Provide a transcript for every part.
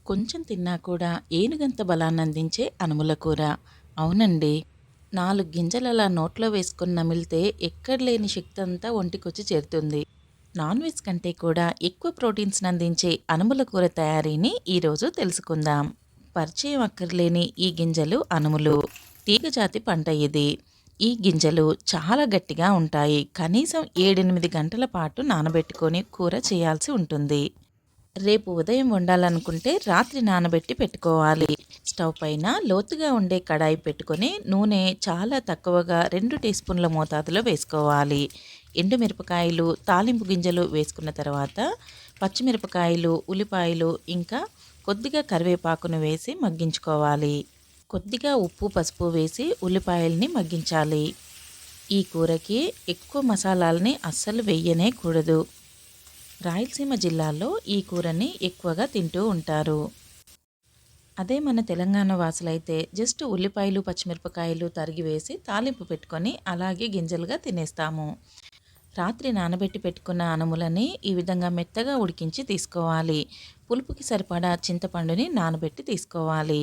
కొంచెం తిన్నా కూడా ఏనుగంత బలాన్నందించే అనుముల కూర. అవునండి. 4 గింజలలా నోట్లో వేసుకొని నమిలితే ఎక్కడ లేని శక్తి అంతా ఒంటికొచ్చి చేరుతుంది. నాన్ వెజ్ కంటే కూడా ఎక్కువ ప్రోటీన్స్‌ని అందించే అనుముల కూర తయారీని ఈరోజు తెలుసుకుందాం. పరిచయం అక్కర్లేని ఈ గింజలు అనుములు. తీగజాతి పంట ఇది. ఈ గింజలు చాలా గట్టిగా ఉంటాయి. కనీసం 7, 8 గంటల పాటు నానబెట్టుకొని కూర చేయాల్సి ఉంటుంది. రేపు ఉదయం వండాలనుకుంటే రాత్రి నానబెట్టి పెట్టుకోవాలి. స్టవ్ పైన లోతుగా ఉండే కడాయి పెట్టుకొని నూనె చాలా తక్కువగా 2 టీ స్పూన్ల మోతాదులో వేసుకోవాలి. ఎండుమిరపకాయలు, తాలింపు గింజలు వేసుకున్న తర్వాత పచ్చిమిరపకాయలు, ఉల్లిపాయలు ఇంకా కొద్దిగా కరివేపాకును వేసి మగ్గించుకోవాలి. కొద్దిగా ఉప్పు, పసుపు వేసి ఉల్లిపాయల్ని మగ్గించాలి. ఈ కూరకి ఎక్కువ మసాలాల్ని అస్సలు వెయ్యనే కూడదు. రాయలసీమ జిల్లాల్లో ఈ కూరని ఎక్కువగా తింటూ ఉంటారు. అదే మన తెలంగాణ వాసులైతే జస్ట్ ఉల్లిపాయలు, పచ్చిమిరపకాయలు తరిగి వేసి తాలింపు పెట్టుకొని అలాగే గింజలుగా తినేస్తాము. రాత్రి నానబెట్టి పెట్టుకున్న అనుములని ఈ విధంగా మెత్తగా ఉడికించి తీసుకోవాలి. పులుపుకి సరిపడా చింతపండుని నానబెట్టి తీసుకోవాలి.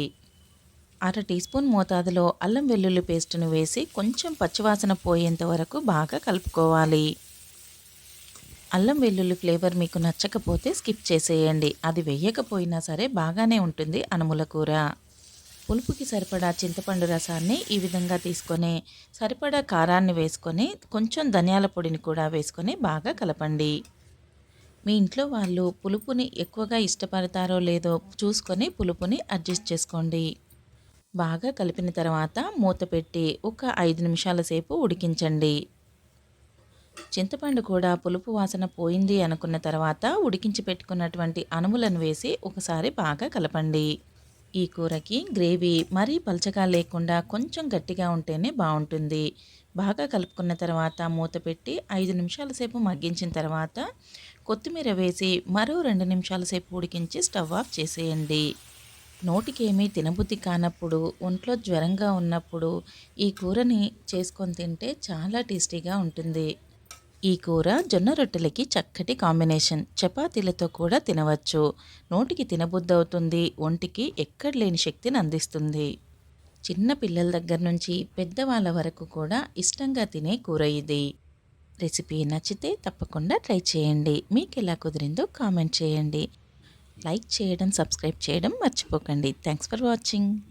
అర టీ స్పూన్ మోతాదులో అల్లం వెల్లుల్లి పేస్టును వేసి కొంచెం పచ్చివాసన పోయేంత వరకు బాగా కలుపుకోవాలి. అల్లం వెల్లుల్లి ఫ్లేవర్ మీకు నచ్చకపోతే స్కిప్ చేసేయండి. అది వెయ్యకపోయినా సరే బాగానే ఉంటుంది అనుముల కూర. పులుపుకి సరిపడా చింతపండు రసాన్ని ఈ విధంగా తీసుకొని సరిపడా కారాన్ని వేసుకొని కొంచెం ధనియాల పొడిని కూడా వేసుకొని బాగా కలపండి. మీ ఇంట్లో వాళ్ళు పులుపుని ఎక్కువగా ఇష్టపడతారో లేదో చూసుకొని పులుపుని అడ్జస్ట్ చేసుకోండి. బాగా కలిపిన తర్వాత మూత పెట్టి ఒక 5 నిమిషాల సేపు ఉడికించండి. చింతపండు కూడా పులుపు వాసన పోయింది అనుకున్న తర్వాత ఉడికించి పెట్టుకున్నటువంటి అనుములను వేసి ఒకసారి బాగా కలపండి. ఈ కూరకి గ్రేవీ మరీ పల్చగా లేకుండా కొంచెం గట్టిగా ఉంటేనే బాగుంటుంది. బాగా కలుపుకున్న తర్వాత మూత పెట్టి 5 నిమిషాల సేపు మగ్గించిన తర్వాత కొత్తిమీర వేసి మరో 2 నిమిషాల సేపు ఉడికించి స్టవ్ ఆఫ్ చేసేయండి. నోటికేమీ తినబుద్ధి కానప్పుడు, ఒంట్లో జ్వరంగా ఉన్నప్పుడు ఈ కూరని చేసుకొని తింటే చాలా టేస్టీగా ఉంటుంది. ఈ కూర జొన్న రొట్టెలకి చక్కటి కాంబినేషన్. చపాతీలతో కూడా తినవచ్చు. నోటికి తినబుద్దవుతుంది. ఒంటికి ఎక్కడ లేని శక్తిని అందిస్తుంది. చిన్న పిల్లల దగ్గర నుంచి పెద్దవాళ్ళ వరకు కూడా ఇష్టంగా తినే కూర ఇది. రెసిపీ నచ్చితే తప్పకుండా ట్రై చేయండి. మీకు ఎలా కుదిరిందో కామెంట్ చేయండి. లైక్ చేయడం, సబ్స్క్రైబ్ చేయడం మర్చిపోకండి. Thanks for watching.